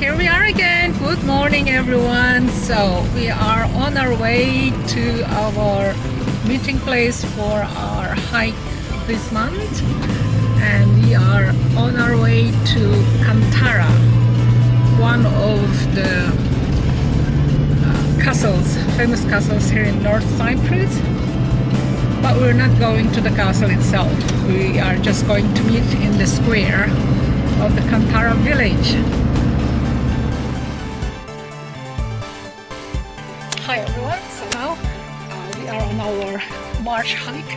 Here we are again. Good morning, everyone. So we are on our way to our meeting place for our hike this month, and we are on our way to Kantara, one of the castles, famous castles here in North Cyprus. But we're not going to the castle itself. We are just going to meet in the square of the Kantara village. Hi everyone, so now we are on our march hike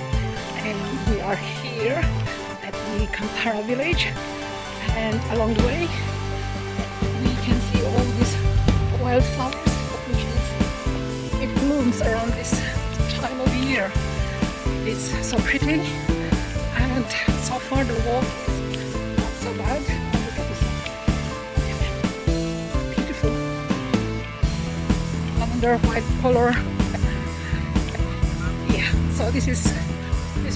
and we are here at the Kantara village, and along the way we can see all these wildflowers, which is, it blooms around this time of year. It's so pretty, and so far the walk is not so bad. Look at this beautiful lavender white color. Yeah, so this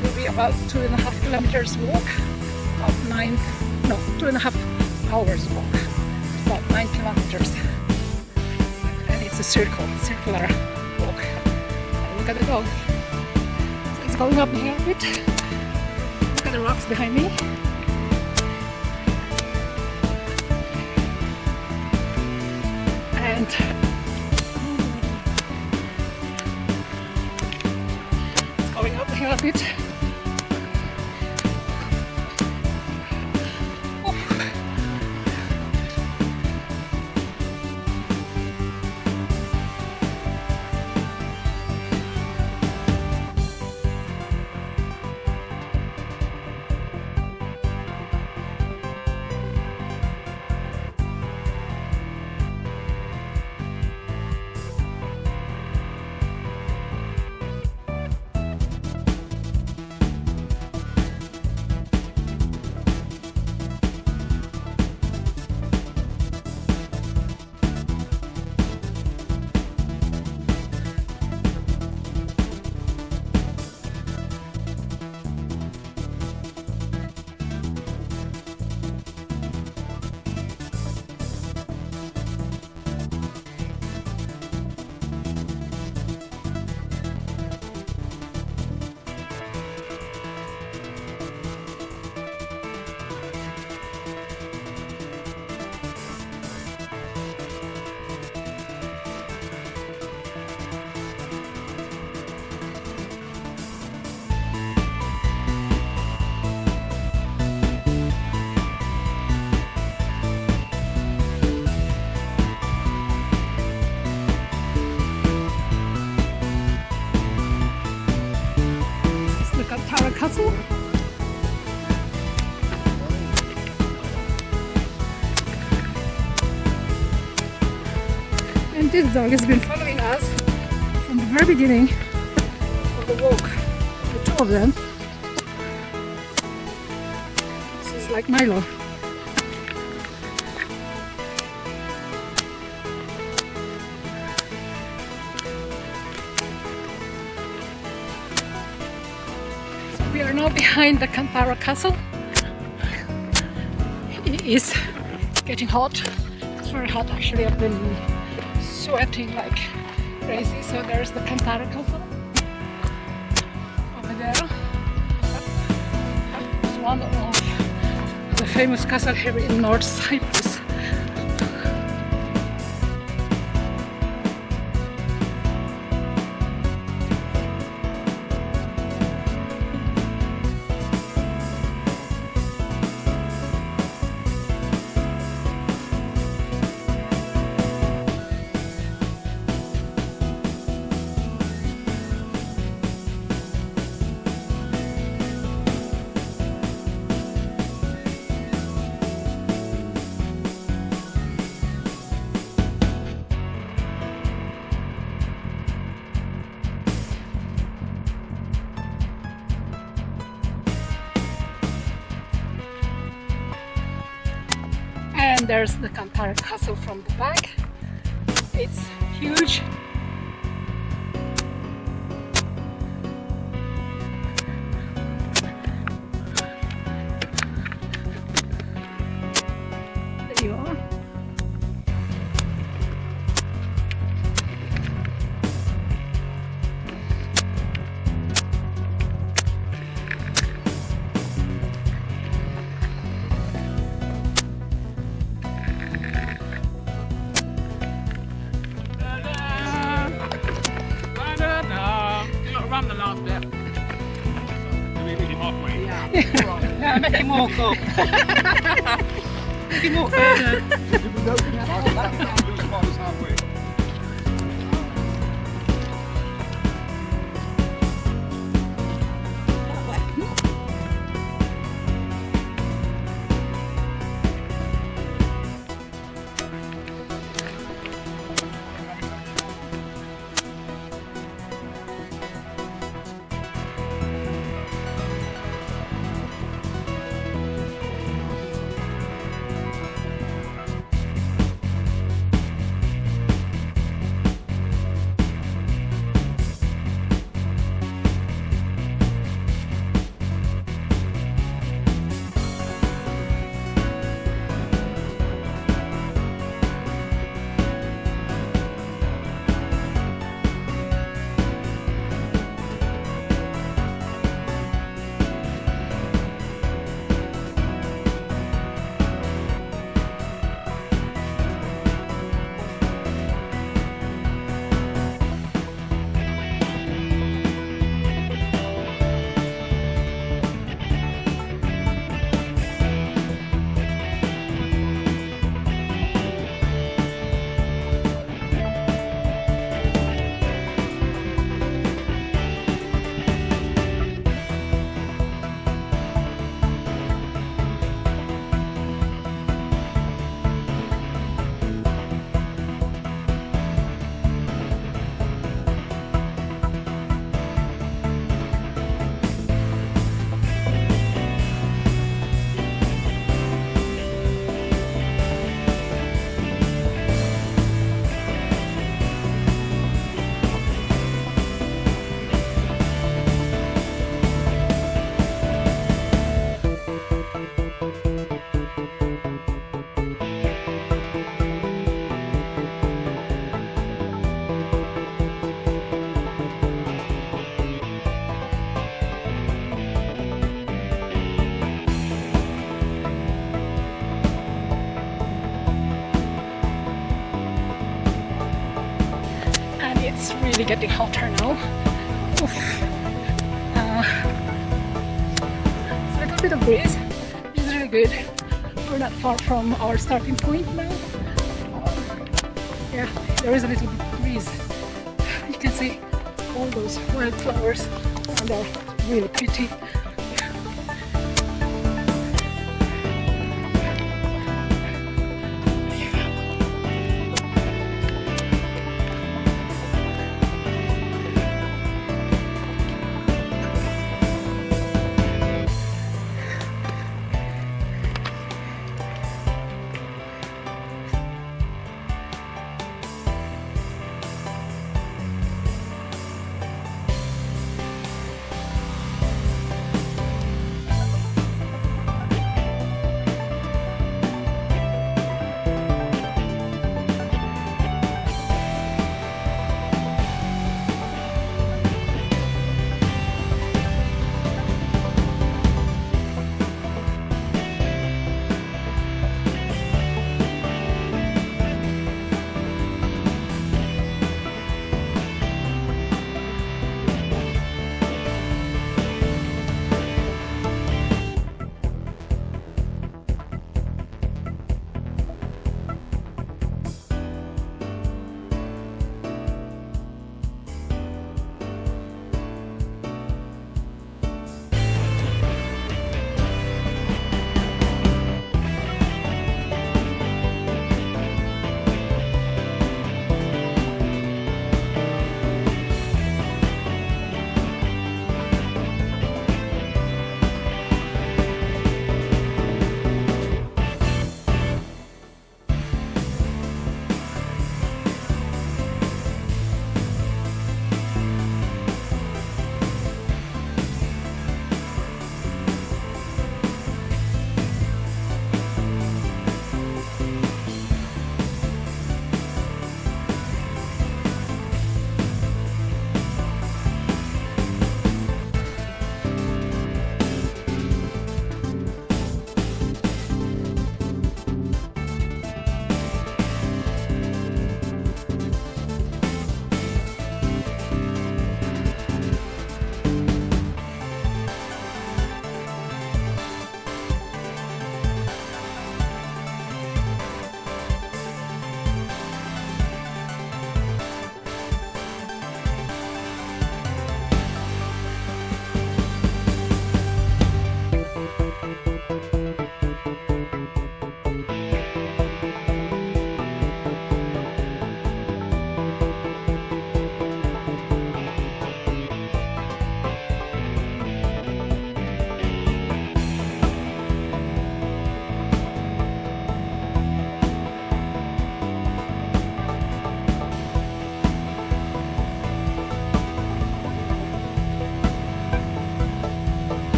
will be about 2.5 kilometers walk, about 2.5 hours walk, about 9 kilometers, and it's a circular walk. And look at the dog. So it's going up here a bit. Look at the rocks behind me. And it's going up here a bit. Castle. And this dog has been following us from the very beginning of the walk. The two of them. This is like Milo. We are now behind the Kantara castle. It is getting hot. It's very hot actually. I've been sweating like crazy. So there's the Kantara castle over there. It's one of the famous castles here in North Cyprus. And there's the Kantara castle from the back. It's huge. There you are. on the last bit. Maybe halfway. Yeah. No, make him walk up. Make him walk further. Halfway. It's really getting hotter now. Oof. It's a little bit of breeze. It's really good. We're not far from our starting point now. Yeah, there is a little bit of breeze. You can see all those wildflowers and they're really pretty.